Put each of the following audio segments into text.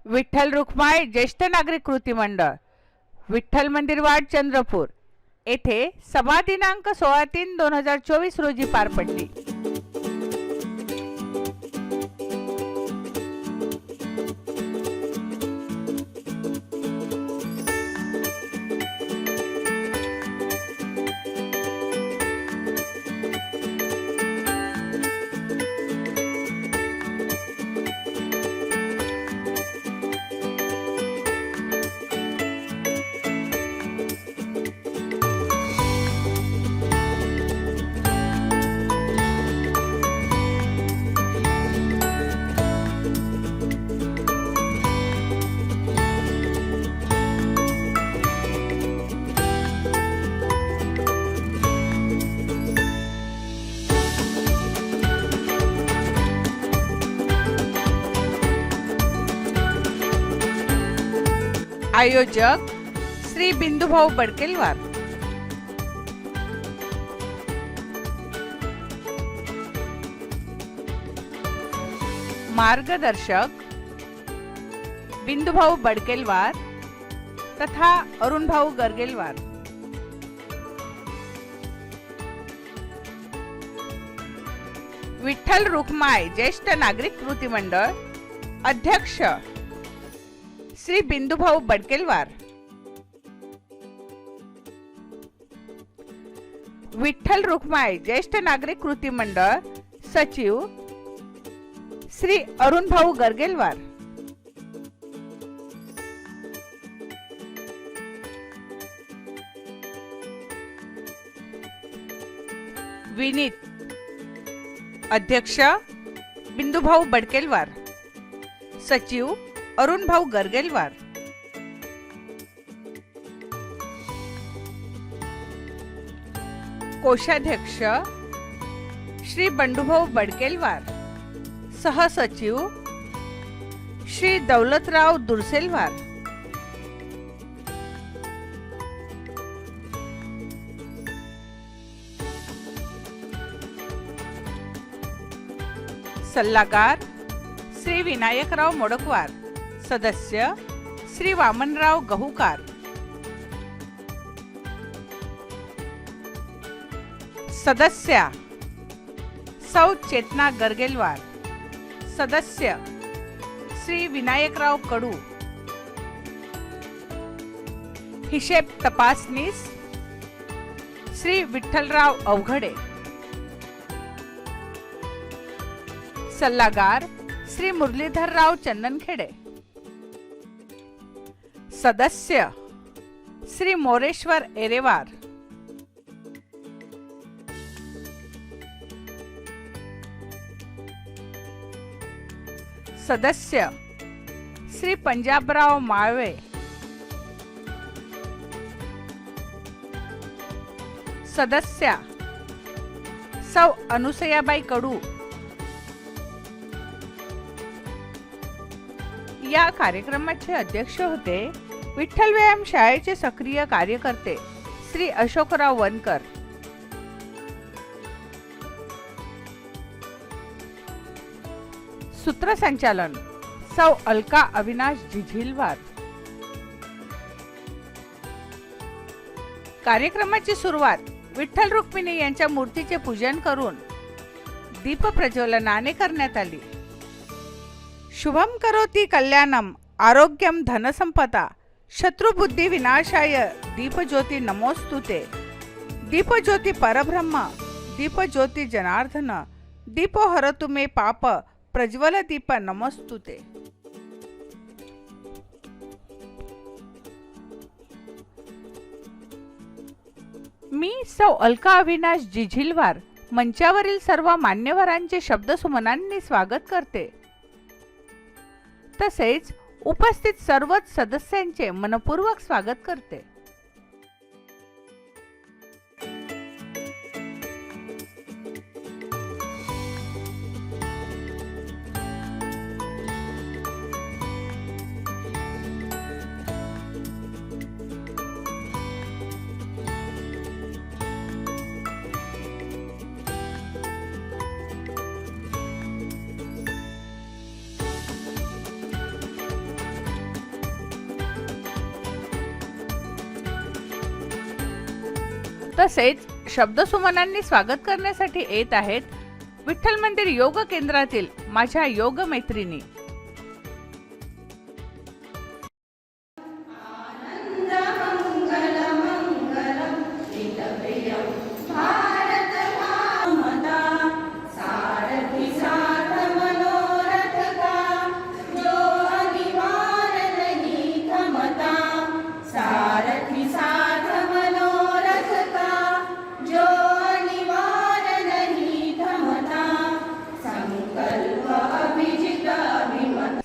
विठ्ठल रुक्माई ज्येष्ठ नागरिक कृती मंडळ, विठ्ठल मंदिर वार्ड, चंद्रपूर येथे सभा दिनांक 16/3/2024 रोजी पार पडली. आयोजक श्री बिंदुभाऊ बडकेलवार. मार्गदर्शक बिंदुभाऊ बडकेलवार तथा अरुणभाऊ गरगेलवार. विठ्ठल रुक्माई ज्येष्ठ नागरिक कृती मंडळ अध्यक्ष श्री बिंदुभाऊ बडकेलवार. विठ्ठल रुक्माई ज्येष्ठ नागरिक कृती मंडळ सचिव श्री अरुणभाऊ गरगेलवार. विनीत अध्यक्ष बिंदुभाऊ बडकेलवार, सचिव अरुणभाऊ गरगेलवार. कोषाध्यक्ष श्री बंडूभाऊ बडकेलवार, सहसचिव श्री दौलतराव दुरसेलवार. सल्लागार श्री विनायकराव मोडकवार, सदस्य श्री वामनराव गहुकार. सदस्या सौ चेतना गरगेलवार, सदस्य श्री विनायकराव कडू. हिशेब तपासनीस श्री विठ्ठलराव अवघडे. सल्लागार श्री मुरलीधरराव चंदनखेडे. सदस्य श्री मोरेश्वर एरेवार. सदस्य श्री पंजाबराव माळवे. सदस्या सौ अनुसयाबाई कडू. या कार्यक्रमाचे अध्यक्ष होते विठ्ठल व्यायाम शाळेचे सक्रिय कार्यकर्ते श्री अशोकराव वनकर. सूत्रसंचालन सौ अलका अविनाश झिझिलवार. कार्यक्रमाची सुरुवात विठ्ठल रुक्मिणी यांच्या मूर्तीचे पूजन करून दीप प्रज्वलनाने करण्यात आली. शुभम करोति कल्याणम आरोग्यम धनसंपदा शत्रुबुद्धि विनाशाय दीपज्योति नमोस्तुते. दीपज्योति परब्रह्म दीपज्योति जनार्दन दीपो हरतु मे पाप प्रज्वल दीप नमोस्तुते. मी सौ अलका अविनाश झिझिलवार मंचावरील सर्व मान्यवरांचे शब्दसुमनांनी स्वागत करते. तसेच उपस्थित सर्वच सदस्यांचे मनपूर्वक स्वागत करते. तसेच शब्दसुमनांनी स्वागत करण्यासाठी येत आहेत विठ्ठल मंदिर योग केंद्रातील माझ्या योग मैत्रिणी.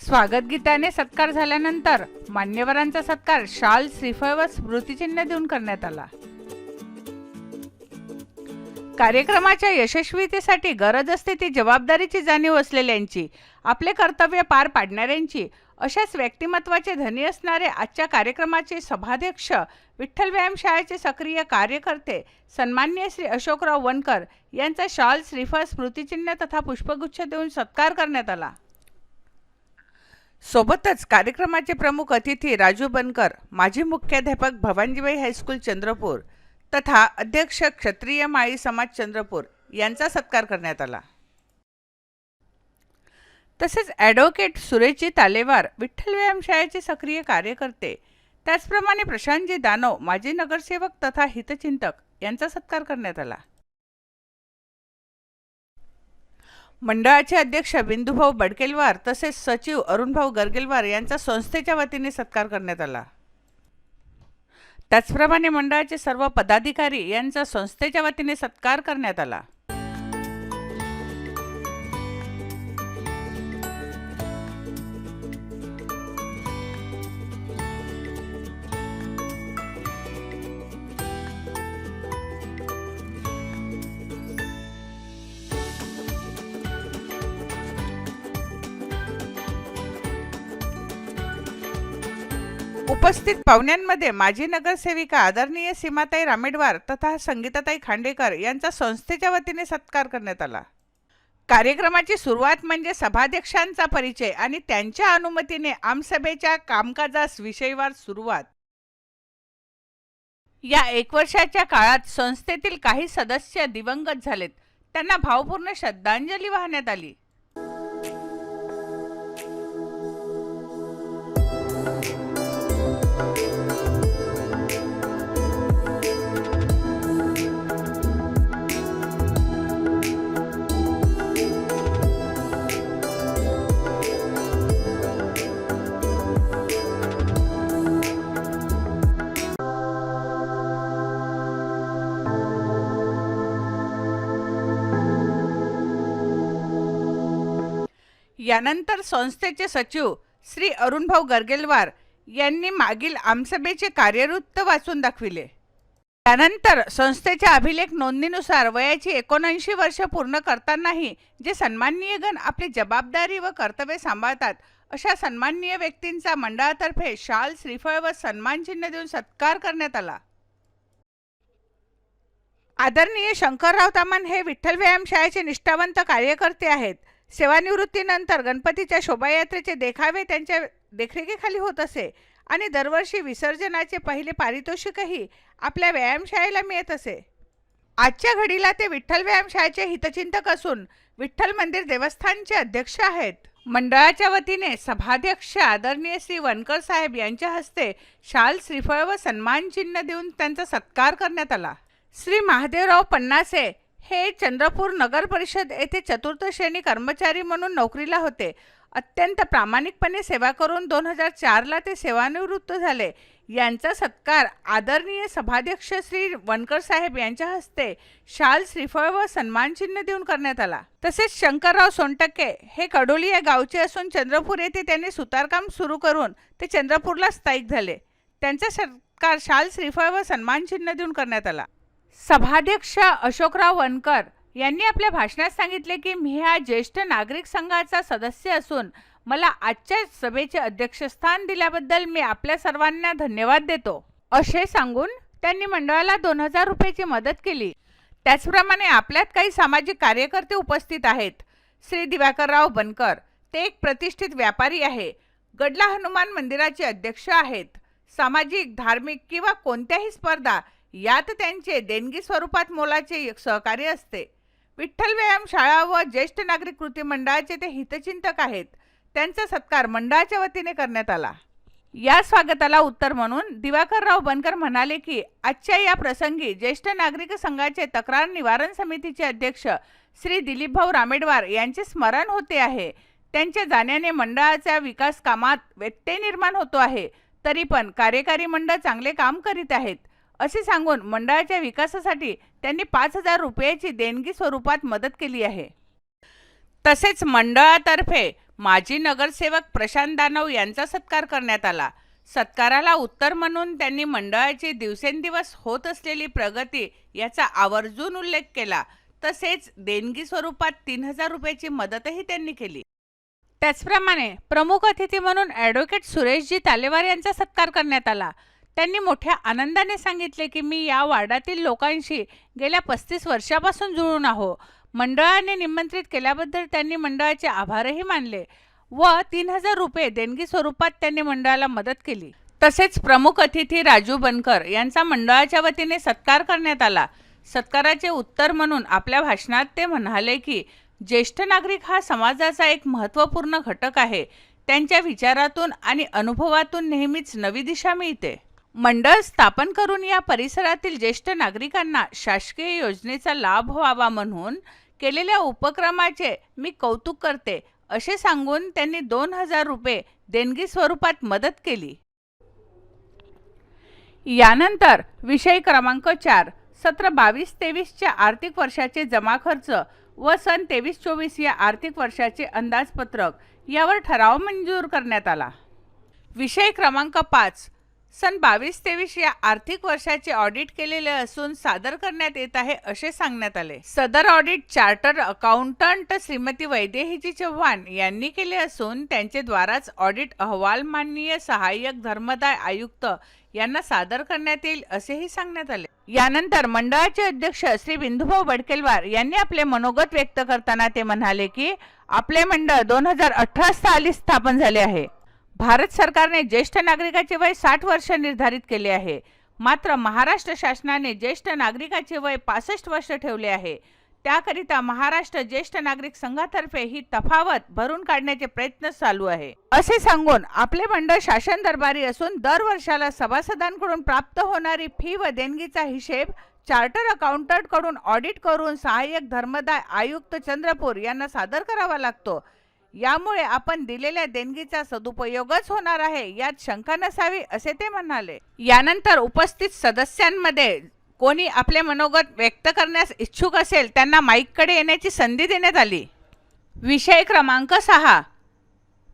स्वागत गीताने सत्कार झाल्यानंतर मान्यवरांचा सत्कार शाल, श्रीफळ व स्मृतिचिन्ह देऊन करण्यात आला. कार्यक्रमाच्या यशस्वीतेसाठी गरज असते ती जबाबदारीची जाणीव असलेल्यांची, आपले कर्तव्य पार पाडणाऱ्यांची. अशाच व्यक्तिमत्वाचे धनी असणारे आजच्या कार्यक्रमाचे सभाध्यक्ष, विठ्ठल व्यायामशाळेचे सक्रिय कार्यकर्ते सन्माननीय श्री अशोकराव वनकर यांचा शाल, श्रीफळ, स्मृतिचिन्ह तथा पुष्पगुच्छ देऊन सत्कार करण्यात आला. सोबतच कार्यक्रमाचे प्रमुख अतिथी राजू बनकर, माजी मुख्याध्यापक भवानीबाई हायस्कूल चंद्रपूर तथा अध्यक्ष क्षत्रिय माळी समाज चंद्रपूर यांचा सत्कार करण्यात आला. तसेच ॲडव्होकेट सुरेशजी तालेवार, विठ्ठल व्यायामशाळेचे सक्रिय कार्यकर्ते, त्याचप्रमाणे प्रशांतजी दानव, माजी नगरसेवक तथा हितचिंतक यांचा सत्कार करण्यात आला. मंडळाचे अध्यक्ष बिंदुभाऊ बडकेलवार तसेच सचिव अरुणभाऊ गरगेलवार यांचा संस्थेच्या वतीने सत्कार करण्यात आला. त्याचप्रमाणे मंडळाचे सर्व पदाधिकारी यांचा संस्थेच्या वतीने सत्कार करण्यात आला. उपस्थित पाहुण्यांमध्ये माजी नगरसेविका आदरणीय सीमाताई रामेडवार तथा संगीताताई खांडेकर यांचा संस्थेच्या वतीने सत्कार करण्यात आला. कार्यक्रमाची सुरुवात म्हणजे सभाध्यक्षांचा परिचय आणि त्यांच्या अनुमतीने आमसभेच्या कामकाजास विषयवार सुरुवात. या 1 वर्षाच्या काळात संस्थेतील काही सदस्य दिवंगत झालेत, त्यांना भावपूर्ण श्रद्धांजली वाहण्यात आली. यानंतर संस्थेचे सचिव श्री अरुणभाऊ गरगेलवार यांनी मागील आमसभेचे कार्यवृत्त वाचून दाखविले. त्यानंतर संस्थेच्या अभिलेख नोंदणीनुसार वयाची 79 वर्ष पूर्ण करतानाही जे सन्माननीय गण आपली जबाबदारी व कर्तव्य सांभाळतात अशा सन्माननीय व्यक्तींचा मंडळातर्फे शाल, श्रीफळ व सन्मानचिन्ह देऊन सत्कार करण्यात आला. आदरणीय शंकरराव तामान हे विठ्ठल व्यायामशाळेचे निष्ठावंत कार्यकर्ते आहेत. सेवानिवृत्तीनंतर गणपतीच्या शोभायात्रेचे देखावे त्यांच्या देखरेखीखाली होत असे आणि दरवर्षी विसर्जनाचे पहिले पारितोषिकही आपल्या व्यायामशाळेला मिळत असे. आजच्या घडीला ते विठ्ठल व्यायामशाळेचे हितचिंतक असून विठ्ठल मंदिर देवस्थानचे अध्यक्ष आहेत. मंडळाच्या वतीने सभाध्यक्ष आदरणीय श्री वनकर साहेब यांच्या हस्ते शाल, श्रीफळ व सन्मानचिन्ह देऊन त्यांचा सत्कार करण्यात आला. श्री महादेवराव पन्नासे हे चंद्रपूर नगर परिषद येथे 4th श्रेणी कर्मचारी म्हणून नोकरीला होते. अत्यंत प्रामाणिकपणे सेवा करून 2004ला ते सेवानिवृत्त झाले. यांचा सत्कार आदरणीय सभाध्यक्ष श्री वनकर साहेब यांच्या हस्ते शाल, श्रीफळ व सन्मानचिन्ह देऊन करण्यात आला. तसेच शंकरराव सोनटक्के हे कडोली या गावचे असून चंद्रपूर येथे त्यांनी सुतारकाम सुरू करून ते चंद्रपूरला स्थायिक झाले. त्यांचा सत्कार शाल, श्रीफळ व सन्मानचिन्ह देऊन करण्यात आला. सभाध्यक्ष अशोकराव वनकर यांनी आपल्या भाषणात सांगितले की मी हा ज्येष्ठ नागरिक संघाचा सदस्य असून मला आजच्या सभेचे अध्यक्षस्थान दिल्याबद्दल मी आपल्या सर्वांना धन्यवाद देतो असे सांगून त्यांनी मंडळाला 2000 रुपयाची मदत केली. त्याचप्रमाणे आपल्यात काही सामाजिक कार्यकर्ते उपस्थित आहेत. श्री दिवाकरराव बनकर, ते एक प्रतिष्ठित व्यापारी आहे. गडला हनुमान मंदिराचे अध्यक्ष आहेत. सामाजिक, धार्मिक किंवा कोणत्याही स्पर्धा यात त्यांचे देणगी स्वरूपात मोलाचे सहकार्य असते. विठ्ठल व्यायाम शाळा व ज्येष्ठ नागरिक कृती मंडळाचे ते हितचिंतक आहेत. त्यांचा सत्कार मंडळाच्या वतीने करण्यात आला. या स्वागताला उत्तर म्हणून दिवाकरराव बनकर म्हणाले की आजच्या या प्रसंगी ज्येष्ठ नागरिक संघाचे तक्रार निवारण समितीचे अध्यक्ष श्री दिलीपभाऊ रामेडवार यांचे स्मरण होते आहे. त्यांच्या जाण्याने मंडळाच्या विकास कामात व्यत्यय निर्माण होतो आहे. तरी पण कार्यकारी मंडळ चांगले काम करीत आहेत असे सांगून मंडळाच्या विकासासाठी त्यांनी 5,000 रुपयाची देणगी स्वरूपात मदत केली आहे. तसेच मंडळातर्फे माजी नगरसेवक प्रशांत दानव यांचा सत्कार करण्यात आला. सत्काराला उत्तर म्हणून त्यांनी मंडळाची दिवसेंदिवस होत असलेली प्रगती याचा आवर्जून उल्लेख केला. तसेच देणगी स्वरूपात 3,000 रुपयाची मदतही त्यांनी केली. त्याचप्रमाणे प्रमुख अतिथी म्हणून ॲडव्होकेट सुरेशजी तालेवार यांचा सत्कार करण्यात आला. त्यांनी मोठ्या आनंदाने सांगितले की मी या वार्डातील लोकांशी गेल्या 35 वर्षापासून जुळून आहो. मंडळाने निमंत्रित केल्याबद्दल त्यांनी मंडळाचे आभारही मानले व 3,000 रुपये देणगी स्वरूपात त्यांनी मंडळाला मदत केली. तसेच प्रमुख अतिथी राजू बनकर यांचा मंडळाच्या वतीने सत्कार करण्यात आला. सत्काराचे उत्तर म्हणून आपल्या भाषणात ते म्हणाले की ज्येष्ठ नागरिक हा समाजाचा एक महत्त्वपूर्ण घटक आहे. त्यांच्या विचारातून आणि अनुभवातून नेहमीच नवी दिशा मिळते. मंडळ स्थापन करून या परिसरातील ज्येष्ठ नागरिकांना शासकीय योजनेचा लाभ व्हावा म्हणून केलेल्या उपक्रमाचे मी कौतुक करते असे सांगून त्यांनी 2,000 रुपये देणगी स्वरूपात मदत केली. यानंतर विषय क्रमांक 4 सत्र 22-23च्या आर्थिक वर्षाचे जमा खर्च व सन 23-24 या आर्थिक वर्षाचे अंदाजपत्रक यावर ठराव मंजूर करण्यात आला. विषय क्रमांक 5 सन 22-23 या आर्थिक वर्षाचे ऑडिट केलेले असून सादर करण्यात येत आहे असे सांगण्यात आले. सदर audit chartered accountant Shrimati Vaidehiji Chavan यांनी केले असून त्यांचे द्वाराच ऑडिट अहवाल माननीय सहाय्यक धर्मदाय आयुक्त यांना सादर करण्यात येईल असेही सांगण्यात आले. यानंतर मंडळाचे अध्यक्ष श्री बिंदुभाऊ बडकेलवार यांनी आपले मनोगत व्यक्त करताना ते म्हणाले की आपले मंडळ 2018 साली स्थापन झाले आहे. भारत सरकारने ज्येष्ठ नागरिकाचे वय 60 वर्ष निर्धारित केले आहे. मात्र महाराष्ट्र शासनाने ज्येष्ठ नागरिकाचे वय 65 वर्ष ठेवले आहे. त्याकरिता महाराष्ट्र ज्येष्ठ नागरिक संघातर्फे ही तफावत भरून काढण्याचे प्रयत्न चालू आहे असे सांगून आपले मंडळ शासन दरबारी असून दर वर्षाला सभासदांकडून प्राप्त होणारी फी व देणगीचा हिशेब चार्टर अकाउंटंट कडून ऑडिट करून सहाय्यक धर्मदाय आयुक्त चंद्रपूर यांना सादर करावा लागतो. यामुळे आपण दिलेल्या देणगीचा सदुपयोगच होणार आहे यात शंका नसावी असे ते म्हणाले. यानंतर उपस्थित सदस्यांमध्ये कोणी आपले मनोगत व्यक्त करण्यास इच्छुक असेल त्यांना माईककडे येण्याची संधी देण्यात आली. विषय क्रमांक 6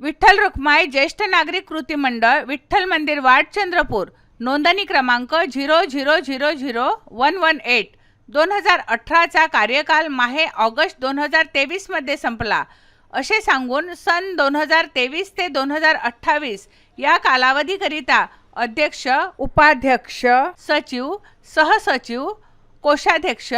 विठ्ठल रुक्माई ज्येष्ठ नागरिक कृती मंडळ विठ्ठल मंदिर वार्ड चंद्रपूर नोंदणी क्रमांक 00000118 2018चा कार्यकाल माहे ऑगस्ट 2023 मध्ये संपला असे सांगून सन 2023 ते 2028 या कालावधीकरिता अध्यक्ष, उपाध्यक्ष, सचिव, सहसचिव, कोषाध्यक्ष,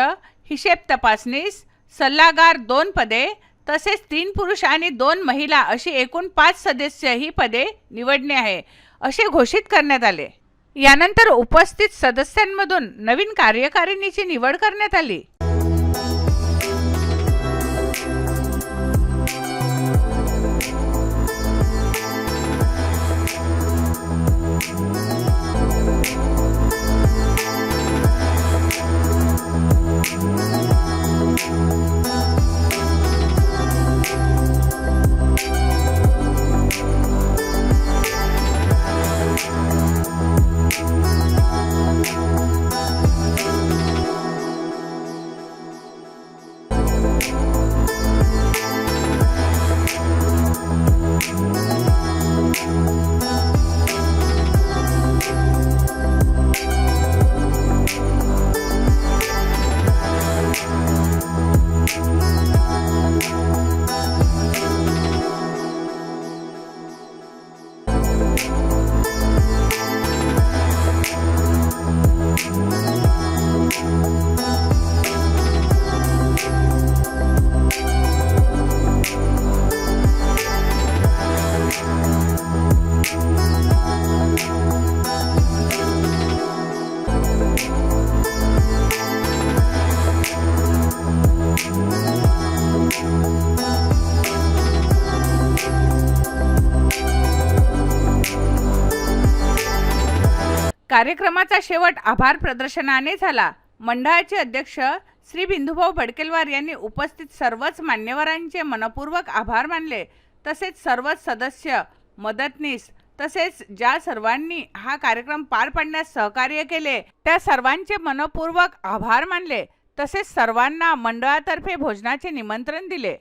हिशेब तपासनीस, सल्लागार 2 पदे तसेच 3 पुरुष आणि 2 महिला अशी एकूण 5 सदस्य ही पदे निवडणे आहे असे घोषित करण्यात आले. यानंतर उपस्थित सदस्यांमधून नवीन कार्यकारिणीची निवड करण्यात आली. कार्यक्रमाचा शेवट आभार प्रदर्शनाने झाला. मंडळाचे अध्यक्ष श्री बिंदुभाऊ भडकेलवार यांनी उपस्थित सर्वच मान्यवरांचे मनपूर्वक आभार मानले. तसेच सर्वच सदस्य, मदतनीस तसेच ज्या सर्वांनी हा कार्यक्रम पार पाडण्यास सहकार्य केले त्या सर्वांचे मनपूर्वक आभार मानले. तसेच सर्वांना मंडळातर्फे भोजनाचे निमंत्रण दिले.